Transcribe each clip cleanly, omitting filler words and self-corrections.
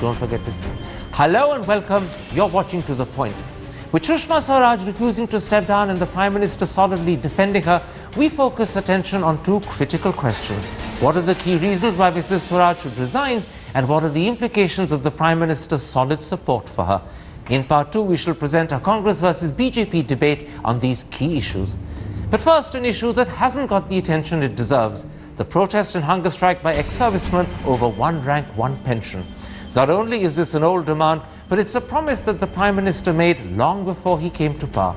Don't forget to say. Hello and welcome. You're watching To The Point. With Sushma Swaraj refusing to step down and the Prime Minister solidly defending her, we focus attention on two critical questions. What are the key reasons why Mrs. Swaraj should resign, and what are the implications of the Prime Minister's solid support for her? In part 2, we shall present a Congress versus BJP debate on these key issues. But first, an issue that hasn't got the attention it deserves: the protest and hunger strike by ex-servicemen over one rank, one pension. Not only is this an old demand, but it's a promise that the Prime Minister made long before he came to power.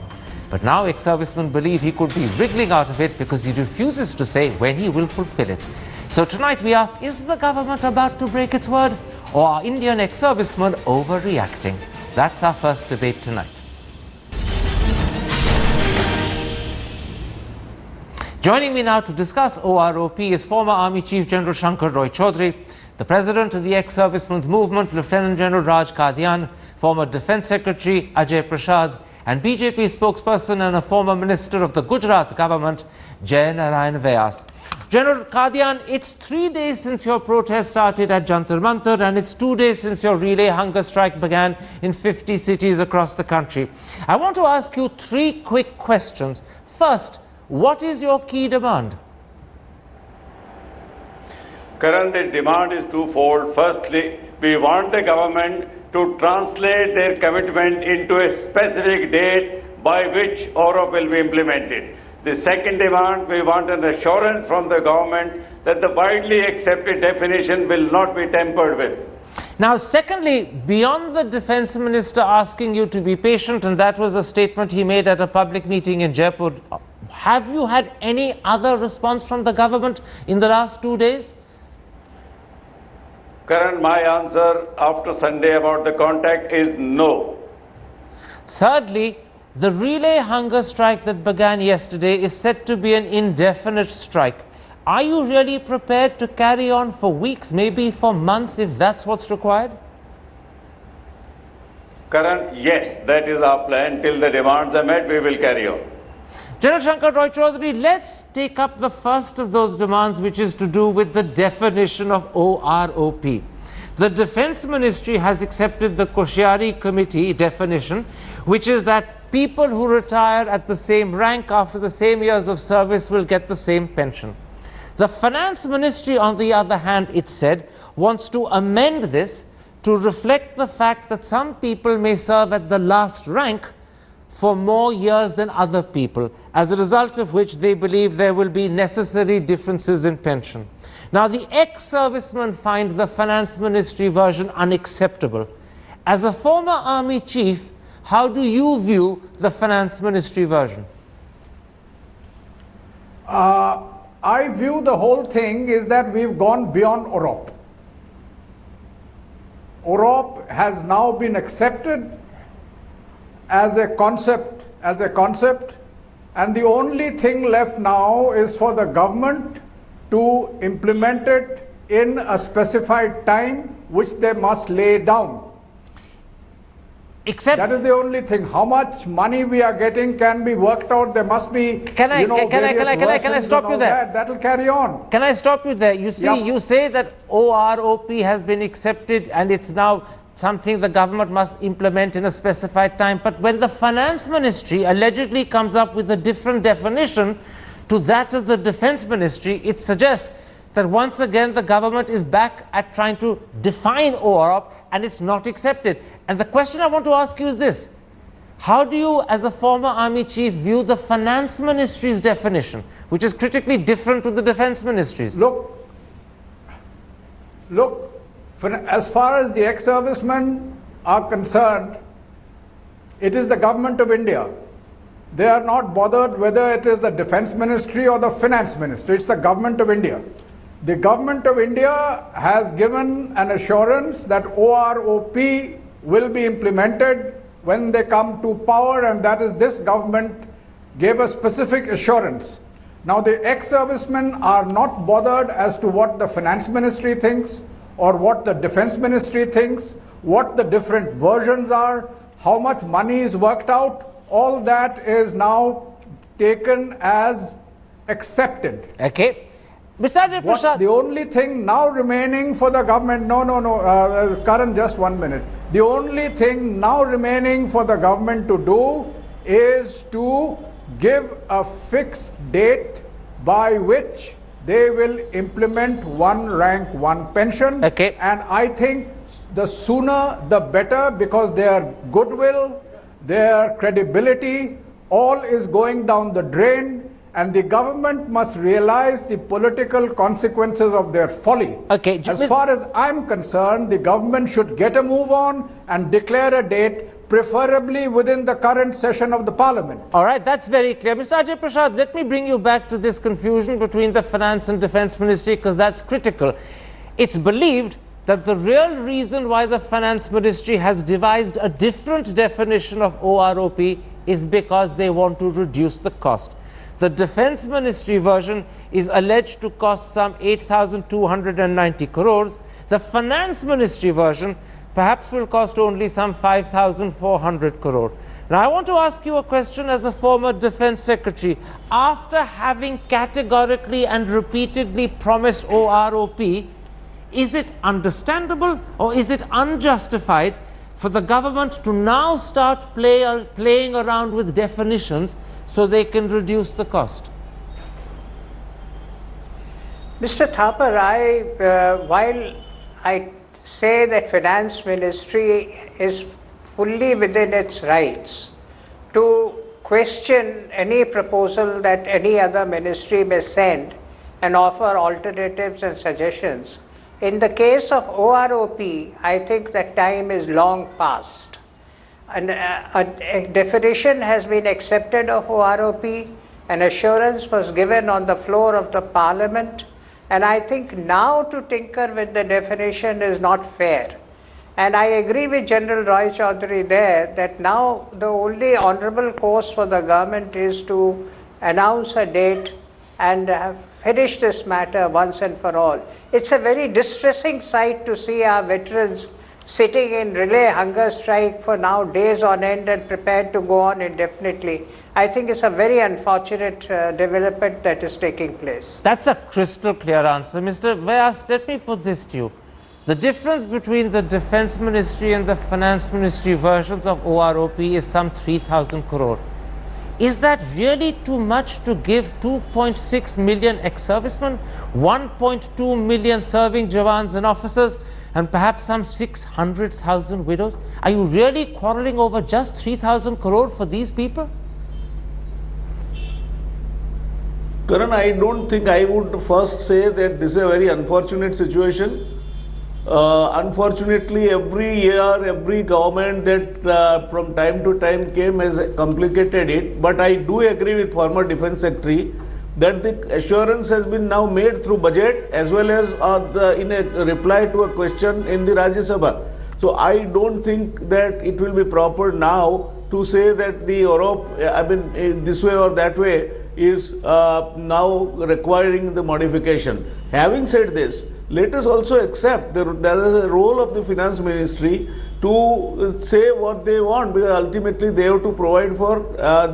But now ex-servicemen believe he could be wriggling out of it because he refuses to say when he will fulfill it. So tonight we ask, is the government about to break its word, or are Indian ex-servicemen overreacting? That's our first debate tonight. Joining me now to discuss OROP is former Army Chief General Shankar Roy Chaudhary, the President of the Ex-Servicemen's Movement, Lieutenant General Raj Kadian, former Defence Secretary Ajay Prasad, and BJP spokesperson and a former Minister of the Gujarat government, Jay Narayan Vyas. General Kadian, it's 3 days since your protest started at Jantar Mantar, and it's 2 days since your relay hunger strike began in 50 cities across the country. I want to ask you 3 quick questions. First, what is your key demand? Karan, the demand is twofold. Firstly, we want the government to translate their commitment into a specific date by which OROP will be implemented. The second demand, we want an assurance from the government that the widely accepted definition will not be tampered with. Now, secondly, beyond the Defence Minister asking you to be patient, and that was a statement he made at a public meeting in Jaipur, have you had any other response from the government in the last 2 days? Karan, my answer after Sunday about the contact is no. Thirdly, the relay hunger strike that began yesterday is said to be an indefinite strike. Are you really prepared to carry on for weeks, maybe for months, if that's what's required? Karan, yes, that is our plan. Till the demands are met, we will carry on. General Shankar Roy Chaudhary, let's take up the first of those demands, which is to do with the definition of OROP. The Defence Ministry has accepted the Koshyari Committee definition, which is that people who retire at the same rank after the same years of service will get the same pension. The Finance Ministry, on the other hand, it said, wants to amend this to reflect the fact that some people may serve at the last rank for more years than other people, as a result of which they believe there will be necessary differences in pension. Now, the ex-servicemen find the Finance Ministry version unacceptable. As a former Army Chief, how do you view the Finance Ministry version? I view the whole thing is that we've gone beyond OROP. OROP has now been accepted as a concept, and the only thing left now is for the government to implement it in a specified time, which they must lay down. Except that is the only thing. How much money we are getting can be worked out. There must be, can I stop you there? That will carry on. Can I stop you there? You see, Yep. You say that OROP has been accepted and it's now something the government must implement in a specified time. But when the Finance Ministry allegedly comes up with a different definition to that of the Defence Ministry, it suggests that once again the government is back at trying to define OROP, and it's not accepted. And the question I want to ask you is this: how do you, as a former Army Chief, view the Finance Ministry's definition, which is critically different to the Defence Ministry's? Look, as far as the ex-servicemen are concerned, it is the government of India. They are not bothered whether it is the Defence Ministry or the Finance Ministry. It's the government of India. The government of India has given an assurance that OROP will be implemented when they come to power, and that is this government gave a specific assurance. Now, the ex-servicemen are not bothered as to what the Finance Ministry thinks or what the Defence Ministry thinks, what the different versions are, how much money is worked out. All that is now taken as accepted. Okay. Mr. Ajay Prasad. The only thing now remaining for the government, Karan, just 1 minute. The only thing now remaining for the government to do is to give a fixed date by which they will implement one rank, one pension. Okay. And I think the sooner the better, because their goodwill, their credibility, all is going down the drain, and the government must realize the political consequences of their folly. Okay. As far as I'm concerned, the government should get a move on and declare a date, preferably within the current session of the parliament. All right, that's very clear. Mr. Ajay Prasad, let me bring you back to this confusion between the Finance and Defence Ministry, because that's critical. It's believed that the real reason why the Finance Ministry has devised a different definition of OROP is because they want to reduce the cost. The Defence Ministry version is alleged to cost some 8,290 crores. The Finance Ministry version perhaps will cost only some 5,400 crore. Now, I want to ask you a question as a former Defence Secretary. After having categorically and repeatedly promised OROP, is it understandable or is it unjustified for the government to now start playing around with definitions so they can reduce the cost? Mr. Thapar, while I say that Finance Ministry is fully within its rights to question any proposal that any other ministry may send and offer alternatives and suggestions, in the case of OROP, I think that time is long past. And a definition has been accepted of OROP, an assurance was given on the floor of the Parliament, and I think now to tinker with the definition is not fair. And I agree with General Roy Chaudhary there that now the only honourable course for the government is to announce a date and finish this matter once and for all. It's a very distressing sight to see our veterans sitting in relay hunger strike for now days on end and prepared to go on indefinitely. I think it's a very unfortunate development that is taking place. That's a crystal clear answer. Mr. Vyas, let me put this to you. The difference between the Defence Ministry and the Finance Ministry versions of OROP is some 3,000 crore. Is that really too much to give 2.6 million ex-servicemen, 1.2 million serving Jawans and officers, and perhaps some 600,000 widows? Are you really quarrelling over just 3,000 crore for these people? Karan, I don't think I would first say that this is a very unfortunate situation. Unfortunately, every year, every government that from time to time came has complicated it. But I do agree with former Defence Secretary that the assurance has been now made through budget as well as in a reply to a question in the Rajya Sabha. So I don't think that it will be proper now to say that the Europe, this way or that way, is now requiring the modification. Having said this, let us also accept there is a role of the Finance Ministry to say what they want, because ultimately they have to provide for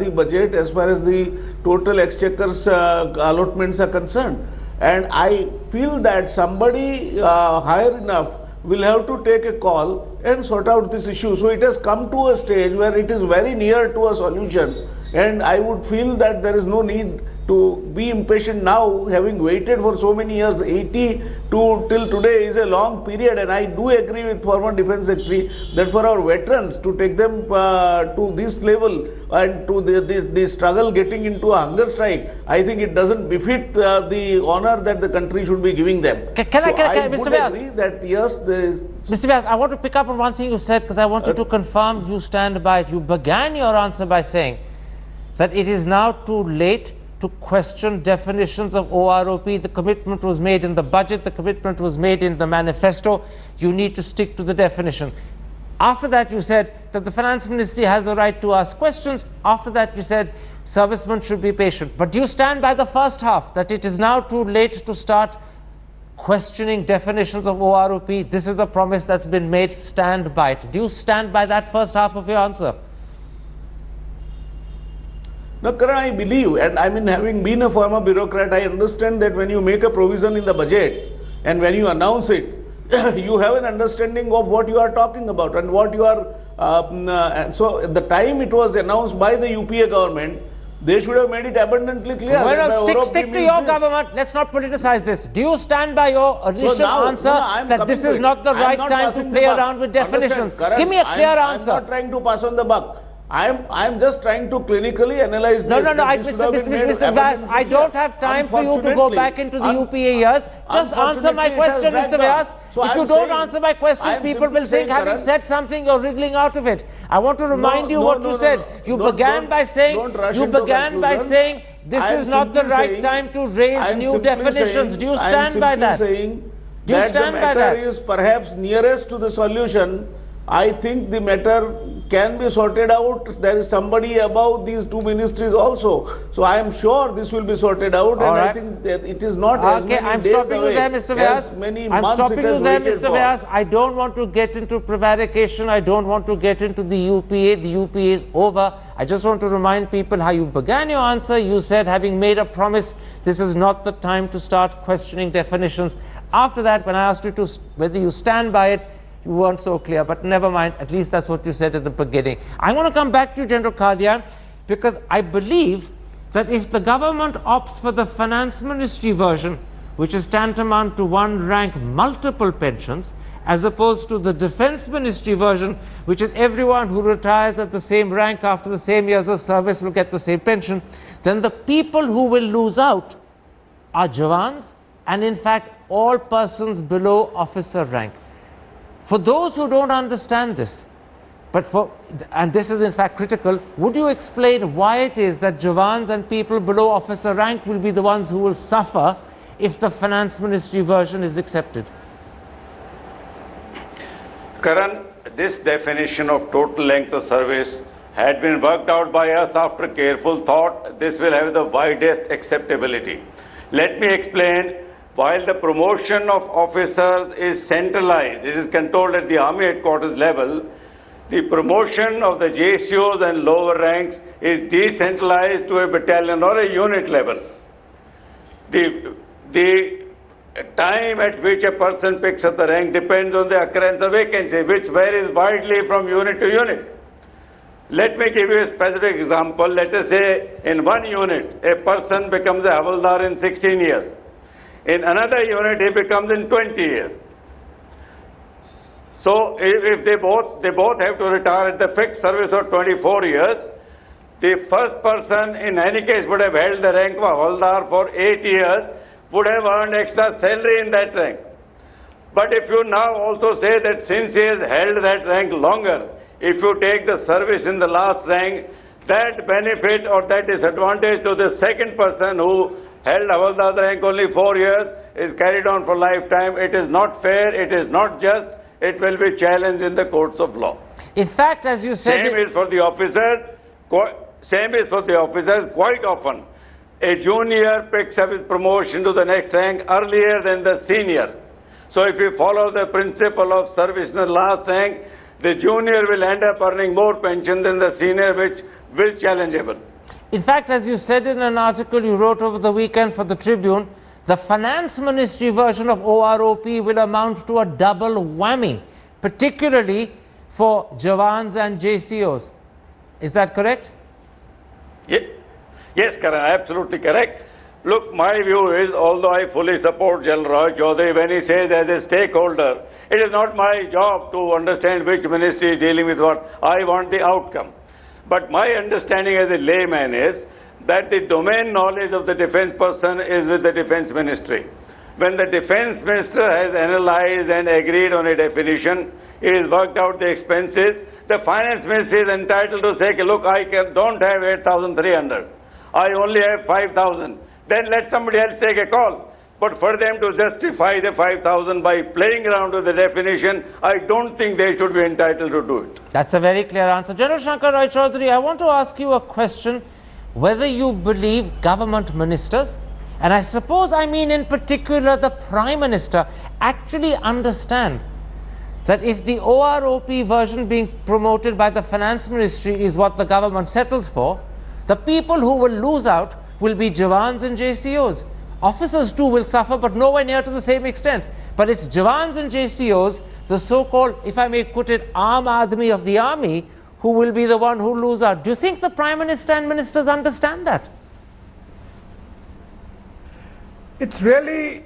the budget as far as the total exchequer's allotments are concerned. And I feel that somebody higher enough will have to take a call and sort out this issue. So it has come to a stage where it is very near to a solution, and I would feel that there is no need to be impatient now, having waited for so many years. 80 till today is a long period, and I do agree with former Defence Secretary that for our veterans to take them to this level and to the struggle getting into a hunger strike, I think it doesn't befit the honour that the country should be giving them. I Mr. Vyas, agree that yes, Mr. Vyas, I want to pick up on one thing you said, because I want you to confirm you stand by it. You began your answer by saying that it is now too late to question definitions of OROP. The commitment was made in the budget, the commitment was made in the manifesto. You need to stick to the definition. After that, you said that the Finance Ministry has the right to ask questions. After that, you said servicemen should be patient. But do you stand by the first half, that it is now too late to start questioning definitions of OROP? This is a promise that's been made, stand by it. Do you stand by that first half of your answer? No, Karan, I believe, and I mean, having been a former bureaucrat, I understand that when you make a provision in the budget and when you announce it, you have an understanding of what you are talking about and what you are. So, at the time it was announced by the UPA government, they should have made it abundantly clear. Well, stick to your government. Let's not politicize this. Do you stand by your initial answer that this is not the right time to play around with definitions? Give me a clear answer. I'm not trying to pass on the buck. I'm just trying to clinically analyze this. No, Mr. Vyas, I don't have time for you to go back into the UPA years. Just answer my question, Mr. Vyas. If you don't answer my question, people will think having said something, you're wriggling out of it. I want to remind you what you said. You began by saying this is not the right time to raise new definitions. Do you stand by that? Do you stand by that? The matter is perhaps nearest to the solution. I think the matter can be sorted out. There is somebody above these two ministries also. So I am sure this will be sorted out. I think that it is not as many I'm days stopping away, you there, Mr. Vyas. I'm stopping you there, Mr. Vyas. I don't want to get into prevarication. I don't want to get into the UPA. The UPA is over. I just want to remind people how you began your answer. You said, having made a promise, this is not the time to start questioning definitions. After that, when I asked you to whether you stand by it, you weren't so clear, but never mind, at least that's what you said at the beginning. I want to come back to General Qadian, because I believe that if the government opts for the finance ministry version, which is tantamount to one rank multiple pensions, as opposed to the defense ministry version, which is everyone who retires at the same rank after the same years of service will get the same pension, then the people who will lose out are Jawans and in fact all persons below officer rank. For those who don't understand this, and this is in fact critical, would you explain why it is that Jawans and people below officer rank will be the ones who will suffer if the finance ministry version is accepted? Karan, this definition of total length of service had been worked out by us after careful thought. This will have the widest acceptability. Let me explain. While the promotion of officers is centralized, it is controlled at the army headquarters level, the promotion of the JCOs and lower ranks is decentralized to a battalion or a unit level. The time at which a person picks up the rank depends on the occurrence of vacancy, which varies widely from unit to unit. Let me give you a specific example. Let us say in one unit, a person becomes a Havaldar in 16 years. In another unit, he becomes in 20 years. So, if they both have to retire at the fixed service of 24 years, the first person in any case would have held the rank of Havaldar for 8 years, would have earned extra salary in that rank. But if you now also say that since he has held that rank longer, if you take the service in the last rank, that benefit or that disadvantage to the second person who held Havaldar rank only 4 years is carried on for lifetime. It is not fair, it is not just, it will be challenged in the courts of law. In fact, as you said... Same is for the officers, quite often. A junior picks up his promotion to the next rank earlier than the senior. So if you follow the principle of service in the last rank, the junior will end up earning more pension than the senior, which will challengeable. In fact, as you said in an article you wrote over the weekend for the Tribune, the finance ministry version of OROP will amount to a double whammy, particularly for Jawans and JCOs. Is that correct? Yes, Karan, absolutely correct. Look, my view is, although I fully support General Roy Chaudhary when he says as a stakeholder, it is not my job to understand which ministry is dealing with what. I want the outcome. But my understanding as a layman is that the domain knowledge of the defense person is with the defense ministry. When the defense minister has analyzed and agreed on a definition, he has worked out the expenses, the finance ministry is entitled to say, look, I don't have 8,300. I only have 5,000. Then let somebody else take a call. But for them to justify the 5,000 by playing around with the definition, I don't think they should be entitled to do it. That's a very clear answer. General Shankar Roy Chaudhary, I want to ask you a question, whether you believe government ministers, and I suppose I mean in particular the Prime Minister, actually understand that if the OROP version being promoted by the Finance Ministry is what the government settles for, The people who will lose out will be Jawans and JCOs. Officers too will suffer, but nowhere near to the same extent. But it's Jawans and JCOs, the so-called, if I may put it, Aam Aadmi of the army, who will be the one who lose out. Do you think the Prime Minister and ministers understand that? It's really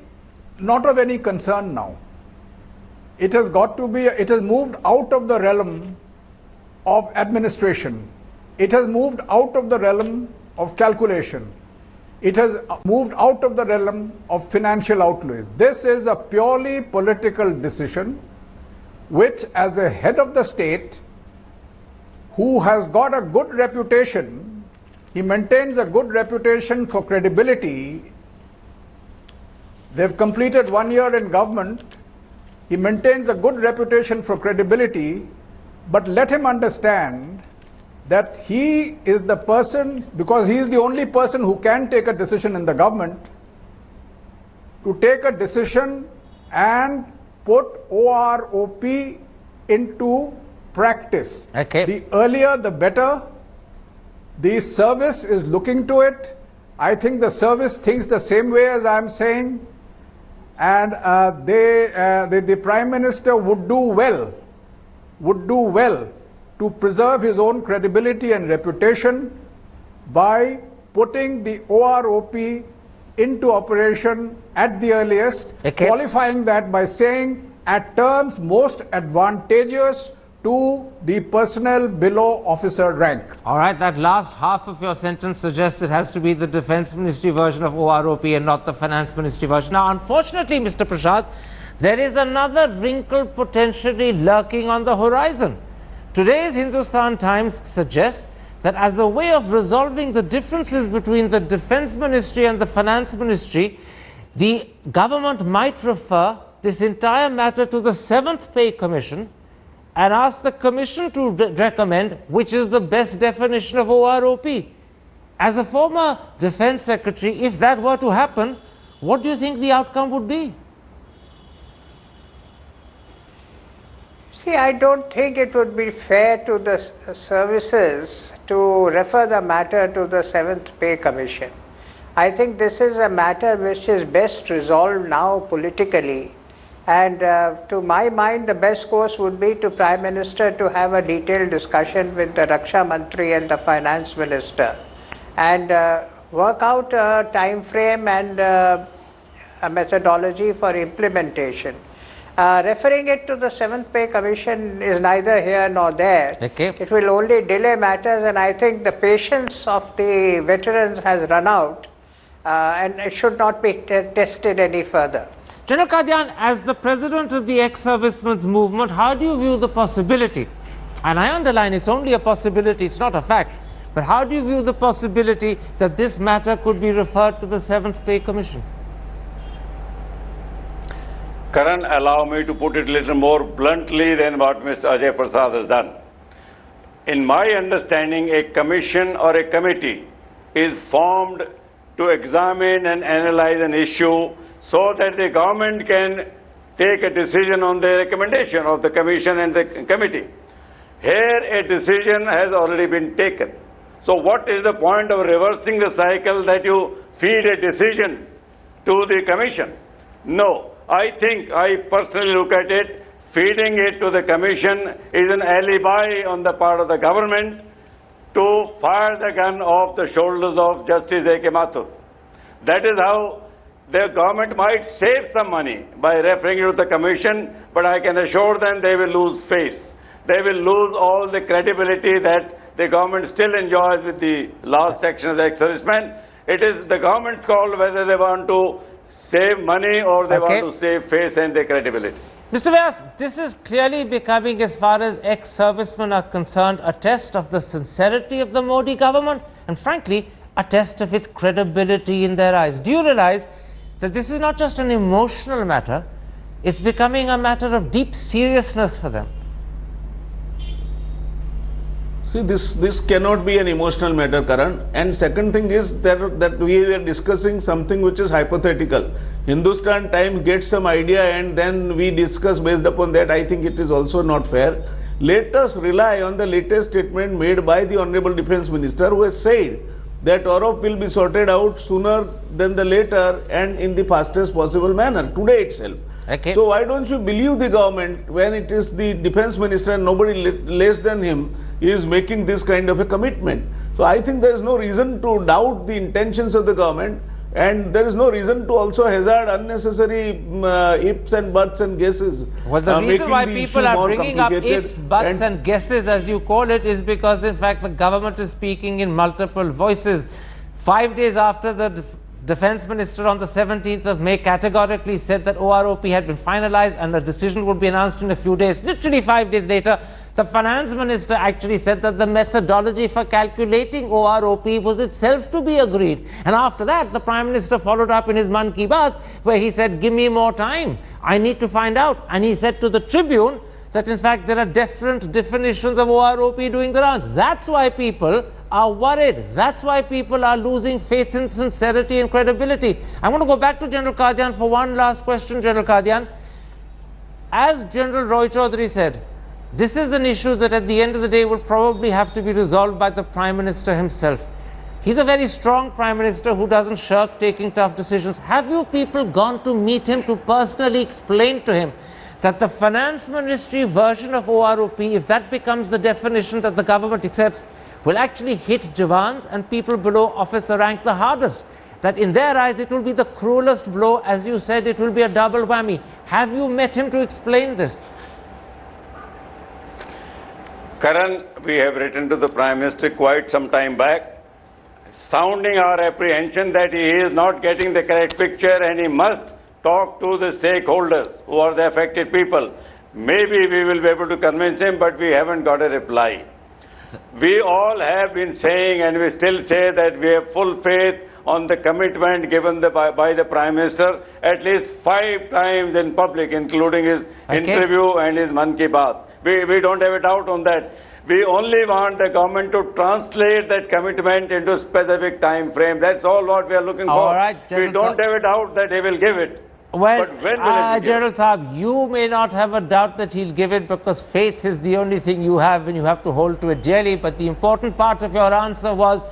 not of any concern now. It has got to be, it has moved out of the realm of administration. It has moved out of the realm of calculation. It has moved out of the realm of financial outlays. This is a purely political decision which, as a head of the state who has got a good reputation, he maintains a good reputation for credibility. They've completed 1 year in government. He maintains a good reputation for credibility, but let him understand that he is the person, because he is the only person who can take a decision in the government, to take a decision and put OROP into practice. Okay. The earlier the better. The service is looking to it. I think the service thinks the same way as I am saying, and the Prime Minister would do well to preserve his own credibility and reputation by putting the OROP into operation at the earliest, Okay. qualifying that by saying at terms most advantageous to the personnel below officer rank. All right, that last half of your sentence suggests it has to be the Defence Ministry version of OROP and not the Finance Ministry version. Now, unfortunately, Mr. Prasad, there is another wrinkle potentially lurking on the horizon. Today's Hindustan Times suggests that as a way of resolving the differences between the Defence Ministry and the Finance Ministry, the government might refer this entire matter to the 7th Pay Commission and ask the Commission to recommend which is the best definition of OROP. As a former Defence Secretary, if that were to happen, what do you think the outcome would be? See, I don't think it would be fair to the services to refer the matter to the 7th Pay Commission. I think this is a matter which is best resolved now politically, and to my mind the best course would be to Prime Minister to have a detailed discussion with the Raksha Mantri and the Finance Minister and work out a time frame and a methodology for implementation. Referring it to the 7th Pay Commission is neither here nor there. Okay. It will only delay matters, and I think the patience of the veterans has run out, and it should not be tested any further. General Kadian, as the president of the ex-servicemen's movement, how do you view the possibility, and I underline it's only a possibility, it's not a fact, but how do you view the possibility that this matter could be referred to the 7th Pay Commission? Karan, allow me to put it a little more bluntly than what Mr. Ajay Prasad has done. In my understanding, a commission or a committee is formed to examine and analyze an issue so that the government can take a decision on the recommendation of the commission and the committee. Here a decision has already been taken. So what is the point of reversing the cycle that you feed a decision to the commission? No. I think, I personally look at it, feeding it to the commission is an alibi on the part of the government to fire the gun off the shoulders of Justice A.K. Mathur. That is how the government might save some money by referring it to the commission, but I can assure them they will lose face. They will lose all the credibility that the government still enjoys with the last section of the ex-servicemen. It is the government's call whether they want to save money or they want to save face and their credibility. Mr. Vyas, this is clearly becoming, as far as ex-servicemen are concerned, a test of the sincerity of the Modi government and, frankly, a test of its credibility in their eyes. Do you realize that this is not just an emotional matter, it's becoming a matter of deep seriousness for them? See, this cannot be an emotional matter, Karan. And second thing is that we are discussing something which is hypothetical. Hindustan Times gets some idea and then we discuss based upon that. I think it is also not fair. Let us rely on the latest statement made by the Honorable Defence Minister, who has said that Europe will be sorted out sooner than the later and in the fastest possible manner, today itself. Okay. So why don't you believe the government when it is the defense minister and nobody less than him is making this kind of a commitment? So I think there is no reason to doubt the intentions of the government, and there is no reason to also hazard unnecessary ifs and buts and guesses. Well, the reason why the people issue are more bringing up complicated ifs, buts and guesses, as you call it, is because in fact the government is speaking in multiple voices. 5 days after the Defense Minister on the 17th of May categorically said that OROP had been finalized and a decision would be announced in a few days. Literally 5 days later, the Finance Minister actually said that the methodology for calculating OROP was itself to be agreed. And after that, the Prime Minister followed up in his Man Ki Baat, where he said, give me more time. I need to find out. And he said to the Tribune that in fact there are different definitions of OROP doing the rounds. That's why people are worried. That's why people are losing faith in sincerity and credibility. I want to go back to General Qadian for one last question. General Qadian, as General Roy Chaudhary said, this is an issue that at the end of the day will probably have to be resolved by the Prime Minister himself. He's a very strong Prime Minister who doesn't shirk taking tough decisions. Have you people gone to meet him to personally explain to him that the Finance Ministry version of OROP, if that becomes the definition that the government accepts, will actually hit Jawans and people below officer rank the hardest? That in their eyes it will be the cruelest blow. As you said, it will be a double whammy. Have you met him to explain this? Karan, we have written to the Prime Minister quite some time back, sounding our apprehension that he is not getting the correct picture and he must talk to the stakeholders who are the affected people. Maybe we will be able to convince him, but we haven't got a reply. We all have been saying, and we still say, that we have full faith on the commitment given by the Prime Minister at least 5 times in public, including his interview and his Man Ki Baat. We don't have a doubt on that. We only want the government to translate that commitment into a specific time frame. That's all what we are looking for. All right, we don't have a doubt that he will give it. Well, but when will he give General Saab, you may not have a doubt that he'll give it because faith is the only thing you have and you have to hold to it dearly. But the important part of your answer was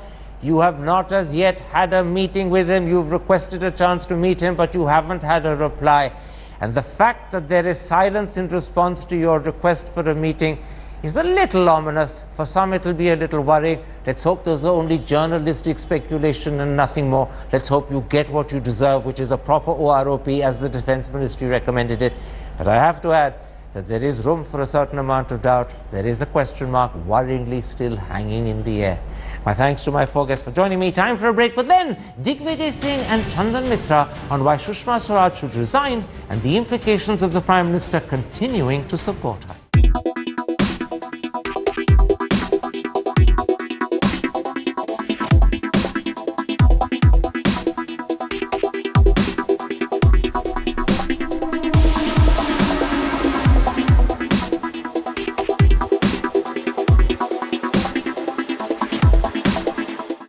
you have not as yet had a meeting with him. You've requested a chance to meet him, but you haven't had a reply. And the fact that there is silence in response to your request for a meeting is a little ominous. For some, it will be a little worrying. Let's hope those are only journalistic speculation and nothing more. Let's hope you get what you deserve, which is a proper OROP as the Defense Ministry recommended it. But I have to add that there is room for a certain amount of doubt. There is a question mark worryingly still hanging in the air. My thanks to my 4 guests for joining me. Time for a break, but then Digvijay Singh and Chandan Mitra on why Sushma Swaraj should resign and the implications of the Prime Minister continuing to support her.